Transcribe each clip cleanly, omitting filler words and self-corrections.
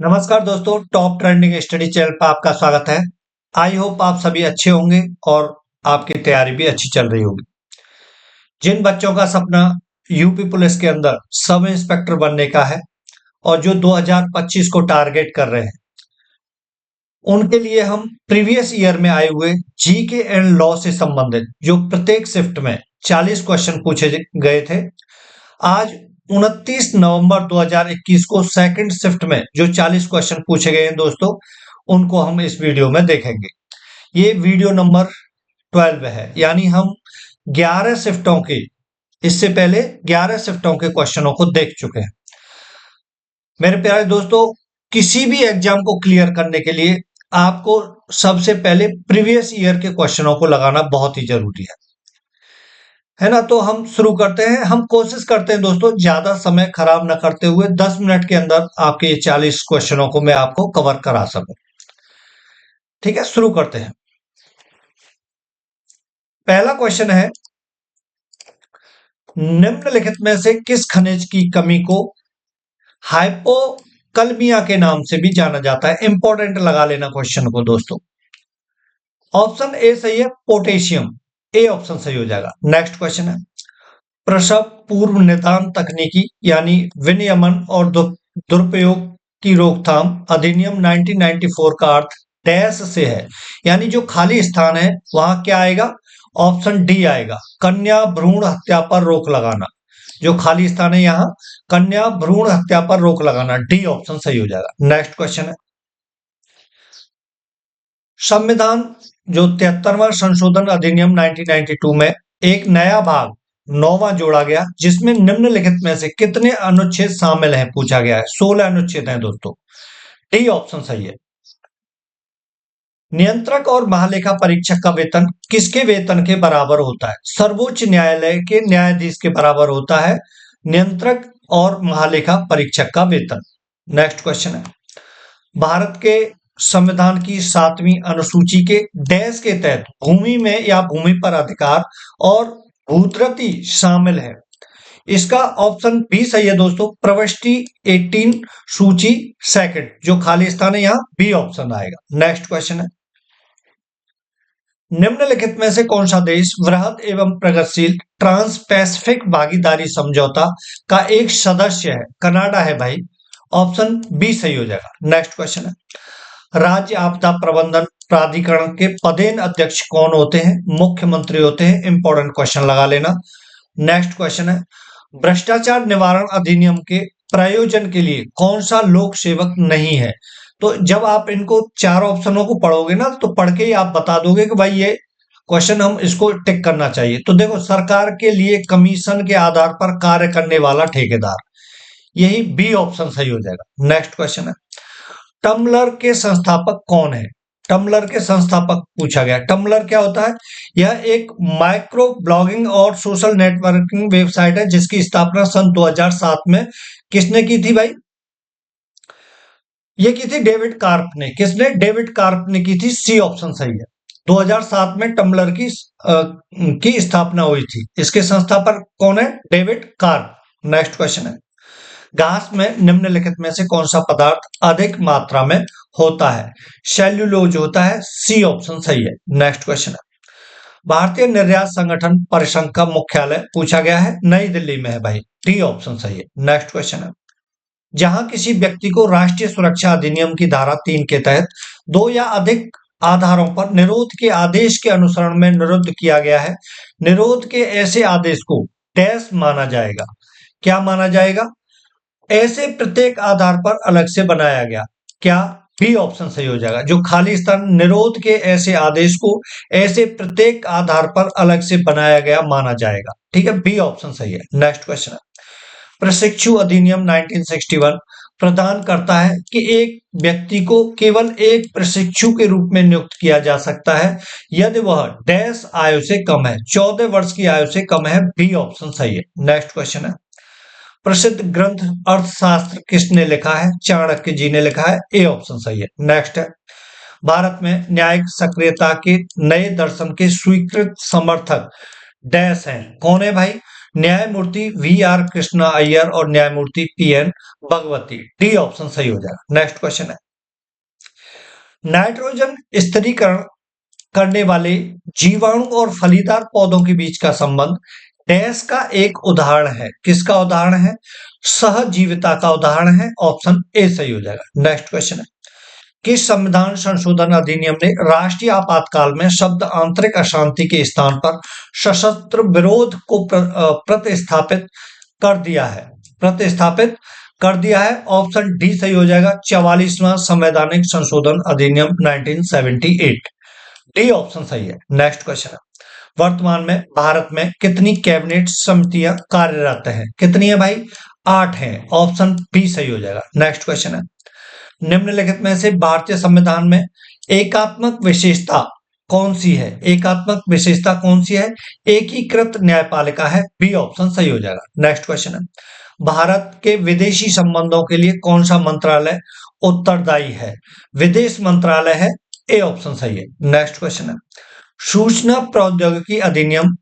नमस्कार दोस्तों, top trending study channel पर आपका स्वागत है। आई होप आप सभी अच्छे होंगे और आपकी तैयारी भी अच्छी चल रही होगी। जिन बच्चों का सपना यूपी पुलिस के अंदर सब इंस्पेक्टर बनने का है और जो 2025 को टारगेट कर रहे हैं, उनके लिए हम प्रीवियस ईयर में आए हुए जीके एंड लॉ से संबंधित जो प्रत्येक शिफ्ट में 40 क्वेश्चन पूछे गए थे, आज 29 नवंबर 2021 को सेकंड शिफ्ट में जो 40 क्वेश्चन पूछे गए हैं दोस्तों, उनको हम इस वीडियो में देखेंगे। ये वीडियो नंबर 12 है, यानी हम 11 शिफ्टों के इससे पहले 11 शिफ्टों के क्वेश्चनों को देख चुके हैं। मेरे प्यारे दोस्तों, किसी भी एग्जाम को क्लियर करने के लिए आपको सबसे पहले प्रीवियस ईयर के क्वेश्चनों को लगाना बहुत ही जरूरी है ना। तो हम शुरू करते हैं। हम कोशिश करते हैं दोस्तों ज्यादा समय खराब ना करते हुए 10 मिनट के अंदर आपके ये 40 क्वेश्चनों को मैं आपको कवर करा सकूं। ठीक है, शुरू करते हैं। पहला क्वेश्चन है, निम्नलिखित में से किस खनिज की कमी को हाइपोकलमिया के नाम से भी जाना जाता है? इंपॉर्टेंट लगा लेना क्वेश्चन को दोस्तों। ऑप्शन ए सही है, पोटेशियम। ए ऑप्शन सही हो जाएगा। नेक्स्ट क्वेश्चन है, प्रसव पूर्व निदान तकनीकी यानी विनियमन और दुरुपयोग की रोकथाम अधिनियम 1994 का अर्थ डैश से है, यानी जो खाली स्थान है वहां क्या आएगा? ऑप्शन डी आएगा, कन्या भ्रूण हत्या पर रोक लगाना। जो खाली स्थान है यहाँ कन्या भ्रूण हत्या पर रोक लगाना, डी ऑप्शन सही हो जाएगा। नेक्स्ट क्वेश्चन है, संविधान जो 73वां संशोधन अधिनियम 1992 में एक नया भाग 9वां जोड़ा गया, जिसमें निम्नलिखित में से कितने अनुच्छेद शामिल हैं पूछा गया है। 16 अनुच्छेद हैं दोस्तों, डी ऑप्शन सही है। नियंत्रक और महालेखा परीक्षक का वेतन किसके वेतन के बराबर होता है? सर्वोच्च न्यायालय के न्यायाधीश के बराबर होता है नियंत्रक और महालेखा परीक्षक का वेतन। नेक्स्ट क्वेश्चन है, भारत के संविधान की 7वीं अनुसूची के डैश के तहत भूमि में या भूमि पर अधिकार और भूतृति शामिल है? इसका ऑप्शन बी सही है दोस्तों, प्रविष्टि 18 सूची सेकंड। जो खाली स्थान है यहाँ बी ऑप्शन आएगा। नेक्स्ट क्वेश्चन है, निम्नलिखित में से कौन सा देश वृहद एवं प्रगतिशील ट्रांस पैसिफिक भागीदारी समझौता का एक सदस्य है? कनाडा है भाई, ऑप्शन बी सही हो जाएगा। नेक्स्ट क्वेश्चन है, राज्य आपदा प्रबंधन प्राधिकरण के पदेन अध्यक्ष कौन होते हैं? मुख्यमंत्री होते हैं। इंपॉर्टेंट क्वेश्चन लगा लेना। नेक्स्ट क्वेश्चन है, भ्रष्टाचार निवारण अधिनियम के प्रयोजन के लिए कौन सा लोक सेवक नहीं है? तो जब आप इनको चार ऑप्शनों को पढ़ोगे ना, तो पढ़ के ही आप बता दोगे कि भाई ये क्वेश्चन हम इसको टिक करना चाहिए। तो देखो, सरकार के लिए कमीशन के आधार पर कार्य करने वाला ठेकेदार, यही बी ऑप्शन सही हो जाएगा। नेक्स्ट क्वेश्चन है, टम्बलर के संस्थापक कौन है? टम्बलर के संस्थापक पूछा गया। टम्बलर क्या होता है? यह एक माइक्रो ब्लॉगिंग और सोशल नेटवर्किंग वेबसाइट है, जिसकी स्थापना सन 2007 में किसने की थी भाई? ये की थी डेविड कार्प ने। किसने? डेविड कार्प ने की थी। सी ऑप्शन सही है। 2007 में टम्बलर की स्थापना हुई थी। इसके संस्थापक कौन है? David carp. नेक्स्ट क्वेश्चन है, घास में निम्नलिखित में से कौन सा पदार्थ अधिक मात्रा में होता है? सेल्यूलोज होता है। सी ऑप्शन सही है। नेक्स्ट क्वेश्चन है, भारतीय निर्यात संगठन परिसंघ का मुख्यालय पूछा गया है, नई दिल्ली में है भाई। डी ऑप्शन सही है। नेक्स्ट क्वेश्चन है, जहां किसी व्यक्ति को राष्ट्रीय सुरक्षा अधिनियम की धारा 3 के तहत 2 या अधिक आधारों पर निरोध के आदेश के अनुसरण में निरुद्ध किया गया है, निरोध के ऐसे आदेश को डैश माना जाएगा? क्या माना जाएगा? ऐसे प्रत्येक आधार पर अलग से बनाया गया। क्या? बी ऑप्शन सही हो जाएगा। जो खाली स्थान निरोध के ऐसे आदेश को ऐसे प्रत्येक आधार पर अलग से बनाया गया माना जाएगा। ठीक है, बी ऑप्शन सही है। नेक्स्ट क्वेश्चन है, प्रशिक्षु अधिनियम 1961 प्रदान करता है कि एक व्यक्ति को केवल एक प्रशिक्षु के रूप में नियुक्त किया जा सकता है यदि वह डैश आयु से कम है, 14 वर्ष की आयु से कम है। बी ऑप्शन सही है। नेक्स्ट क्वेश्चन है, प्रसिद्ध ग्रंथ अर्थशास्त्र किसने लिखा है? चाणक्य जी ने लिखा है। ए ऑप्शन सही है। नेक्स्ट है, भारत में न्यायिक सक्रियता के नए दर्शन के स्वीकृत समर्थक डैश हैं। कौन है भाई? न्यायमूर्ति VR कृष्णा अय्यर और न्यायमूर्ति PN भगवती। डी ऑप्शन सही हो जाएगा। नेक्स्ट क्वेश्चन है, नाइट्रोजन स्थिरीकरण करने वाले जीवाणु और फलीदार पौधों के बीच का संबंध डैश का एक उदाहरण है। किसका उदाहरण है? सहजीविता का उदाहरण है। ऑप्शन ए सही हो जाएगा। नेक्स्ट क्वेश्चन है, किस संविधान संशोधन अधिनियम ने राष्ट्रीय आपातकाल में शब्द आंतरिक अशांति के स्थान पर सशस्त्र विरोध को प्रतिस्थापित कर दिया है? प्रतिस्थापित कर दिया है। ऑप्शन डी सही हो जाएगा। 44वां संवैधानिक संशोधन अधिनियम 1978। डी ऑप्शन सही है। नेक्स्ट क्वेश्चन है, वर्तमान में भारत में कितनी कैबिनेट समितियां कार्यरत हैं? कितनी है भाई? 8 हैं। ऑप्शन बी सही हो जाएगा। नेक्स्ट क्वेश्चन है, निम्नलिखित में से भारतीय संविधान में एकात्मक विशेषता कौन सी है? एकात्मक विशेषता कौन सी है? एकीकृत न्यायपालिका है। बी ऑप्शन सही हो जाएगा। नेक्स्ट क्वेश्चन है, भारत के विदेशी संबंधों के लिए कौन सा मंत्रालय उत्तरदायी है? विदेश मंत्रालय है। ए ऑप्शन सही है। नेक्स्ट क्वेश्चन है, सूचना प्रौद्योगिकी अधिनियम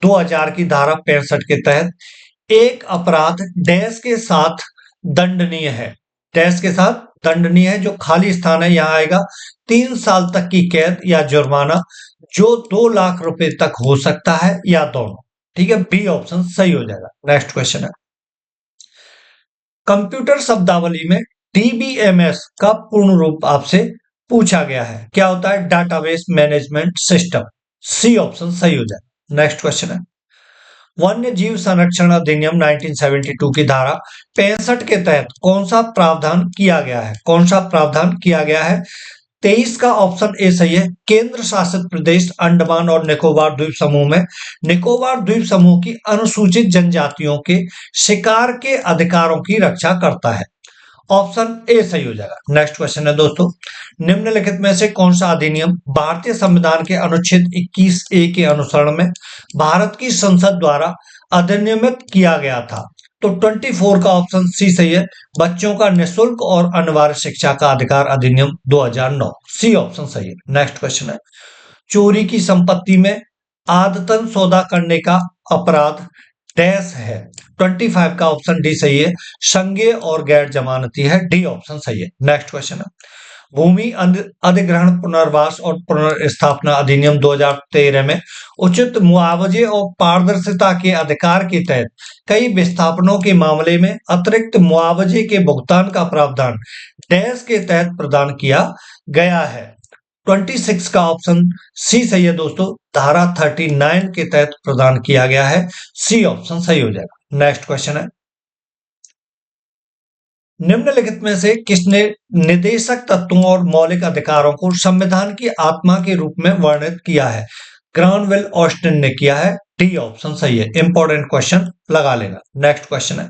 2000 की धारा 65 के तहत एक अपराध डैश के साथ दंडनीय है। डैश के साथ दंडनीय है। जो खाली स्थान है यहां आएगा 3 साल तक की कैद या जुर्माना, जो 2 लाख रुपए तक हो सकता है, या दोनों। ठीक है, बी ऑप्शन सही हो जाएगा। नेक्स्ट क्वेश्चन है, कंप्यूटर शब्दावली में DBMS का पूर्ण रूप आपसे पूछा गया है। क्या होता है? Database management system. C option सही हो जाए। नेक्स्ट क्वेश्चन है, वन्य जीव संरक्षण अधिनियम 1972 की धारा 65 के तहत कौन सा प्रावधान किया गया है? कौन सा प्रावधान किया गया है? 23 का ऑप्शन ए सही है। केंद्र शासित प्रदेश अंडमान और निकोबार द्वीप समूह में निकोबार द्वीप समूह की अनुसूचित जनजातियों के शिकार के अधिकारों की रक्षा करता है। ऑप्शन ए सही हो जाएगा। नेक्स्ट क्वेश्चन है दोस्तों, निम्नलिखित में से कौन सा अधिनियम भारतीय संविधान के अनुच्छेद 21A के अनुसरण में भारत की संसद द्वारा अधिनियमित किया गया था? तो 24 का ऑप्शन सी सही है। बच्चों का निःशुल्क और अनिवार्य शिक्षा का अधिकार अधिनियम 2009। सी ऑप्शन सही है। नेक्स्ट क्वेश्चन है, चोरी की संपत्ति में आदतन सौदा करने का अपराध डैश है? 25 का ऑप्शन डी सही है। संज्ञेय और गैर जमानती है। डी ऑप्शन सही है। नेक्स्ट क्वेश्चन है, भूमि अधिग्रहण पुनर्वास और पुनर्स्थापना अधिनियम 2013 में उचित मुआवजे और पारदर्शिता के अधिकार के तहत कई विस्थापनों के मामले में अतिरिक्त मुआवजे के भुगतान का प्रावधान डैश के तहत प्रदान किया गया है। 26 का ऑप्शन सी सही है दोस्तों। धारा 39 के तहत प्रदान किया गया है। सी ऑप्शन सही हो जाएगा। नेक्स्ट क्वेश्चन है, निम्नलिखित में से किसने निदेशक तत्वों और मौलिक अधिकारों को संविधान की आत्मा के रूप में वर्णित किया है? ग्रानवेल ऑस्टिन ने किया है। डी ऑप्शन सही है। इंपॉर्टेंट क्वेश्चन लगा लेना। नेक्स्ट क्वेश्चन है,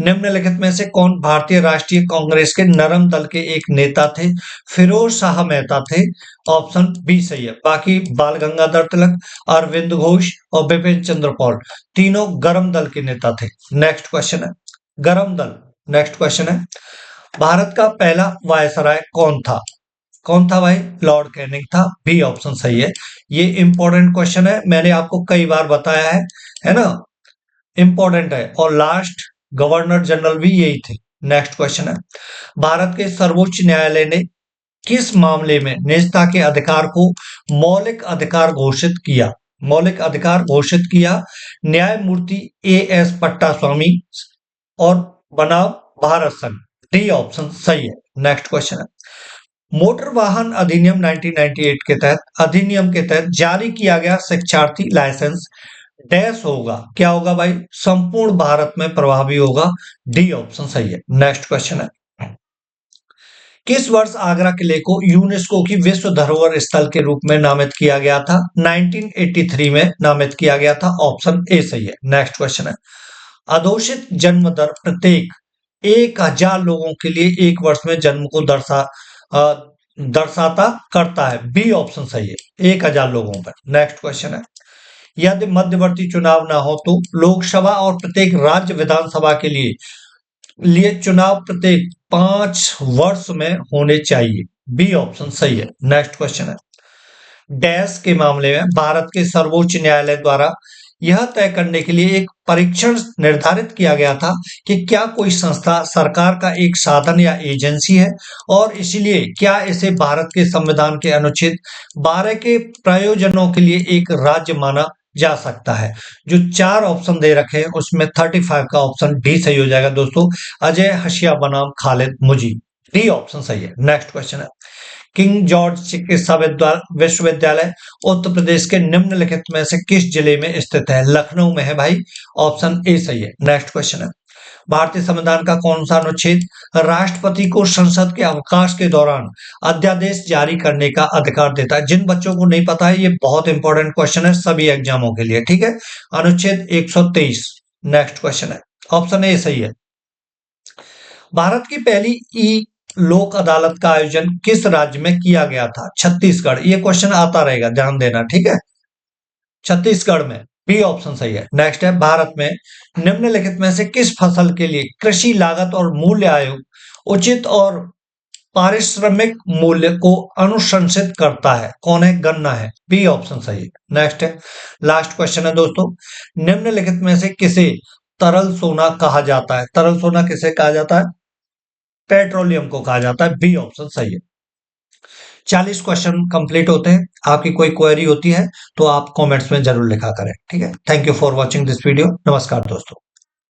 निम्नलिखित में से कौन भारतीय राष्ट्रीय कांग्रेस के नरम दल के एक नेता थे? फिरोज शाह मेहता थे। ऑप्शन बी सही है। बाकी बाल गंगाधर तिलक, अरविंद घोष और बिपिन चंद्र पॉल तीनों गरम दल के नेता थे। नेक्स्ट क्वेश्चन है, गरम दल। नेक्स्ट क्वेश्चन है, भारत का पहला वायसराय कौन था? कौन था भाई? लॉर्ड कैनिंग था। बी ऑप्शन सही है। ये इंपॉर्टेंट क्वेश्चन है, मैंने आपको कई बार बताया है ना, इंपॉर्टेंट है। और लास्ट गवर्नर जनरल भी यही थे। नेक्स्ट क्वेश्चन है, भारत के सर्वोच्च न्यायालय ने किस मामले में निजता के अधिकार को मौलिक अधिकार घोषित किया? मौलिक अधिकार घोषित किया। न्यायमूर्ति AS पट्टास्वामी और बनाम भारत संघ। डी ऑप्शन सही है। नेक्स्ट क्वेश्चन है, मोटर वाहन अधिनियम 1998 के तहत अधिनियम के तहत जारी किया गया शिक्षार्थी लाइसेंस डैश होगा? क्या होगा भाई? संपूर्ण भारत में प्रभावी होगा। डी ऑप्शन सही है। नेक्स्ट क्वेश्चन है, किस वर्ष आगरा किले को यूनेस्को की विश्व धरोहर स्थल के रूप में नामित किया गया था? 1983 में नामित किया गया था। ऑप्शन ए सही है। नेक्स्ट क्वेश्चन है, अघोषित जन्म दर प्रत्येक 1000 लोगों के लिए एक वर्ष में जन्म को दर्शाता करता है। बी ऑप्शन सही है। 1000 लोगों पर। नेक्स्ट क्वेश्चन है, यदि मध्यवर्ती चुनाव ना हो तो लोकसभा और प्रत्येक राज्य विधानसभा के लिए चुनाव प्रत्येक 5 वर्ष में होने चाहिए। बी ऑप्शन सही है। नेक्स्ट क्वेश्चन है, डैश के मामले में भारत के सर्वोच्च न्यायालय द्वारा यह तय करने के लिए एक परीक्षण निर्धारित किया गया था कि क्या कोई संस्था सरकार का एक साधन या एजेंसी है और इसलिए क्या इसे भारत के संविधान के अनुच्छेद 12 के प्रयोजनों के लिए एक राज्य माना जा सकता है। जो 4 ऑप्शन दे रखे हैं उसमें 35 का ऑप्शन डी सही हो जाएगा दोस्तों। अजय हशिया बनाम खालिद मुजीब, डी ऑप्शन सही है। नेक्स्ट क्वेश्चन है, किंग जॉर्ज चिकित्सा विश्वविद्यालय उत्तर प्रदेश के निम्नलिखित में से किस जिले में स्थित है? लखनऊ में है भाई, ऑप्शन ए सही है। नेक्स्ट क्वेश्चन है, भारतीय संविधान का कौन सा अनुच्छेद राष्ट्रपति को संसद के अवकाश के दौरान अध्यादेश जारी करने का अधिकार देता है? जिन बच्चों को नहीं पता है, ये बहुत इंपॉर्टेंट क्वेश्चन है सभी एग्जामों के लिए, ठीक है। अनुच्छेद 123। नेक्स्ट क्वेश्चन है, ऑप्शन ए सही है। भारत की पहली ई लोक अदालत का आयोजन किस राज्य में किया गया था? छत्तीसगढ़। ये क्वेश्चन आता रहेगा, ध्यान देना, ठीक है। छत्तीसगढ़ में, बी ऑप्शन सही है। नेक्स्ट है, भारत में निम्नलिखित में से किस फसल के लिए कृषि लागत और मूल्य आयोग उचित और पारिश्रमिक मूल्य को अनुशंसित करता है? कौन है? गन्ना है, बी ऑप्शन सही है। नेक्स्ट है, लास्ट क्वेश्चन है दोस्तों, निम्नलिखित में से किसे तरल सोना कहा जाता है? तरल सोना किसे कहा जाता है? पेट्रोलियम को कहा जाता है, बी ऑप्शन सही है। 40 क्वेश्चन कंप्लीट होते हैं। आपकी कोई क्वेरी होती है तो आप कमेंट्स में जरूर लिखा करें, ठीक है। Thank you for watching this video. नमस्कार दोस्तों।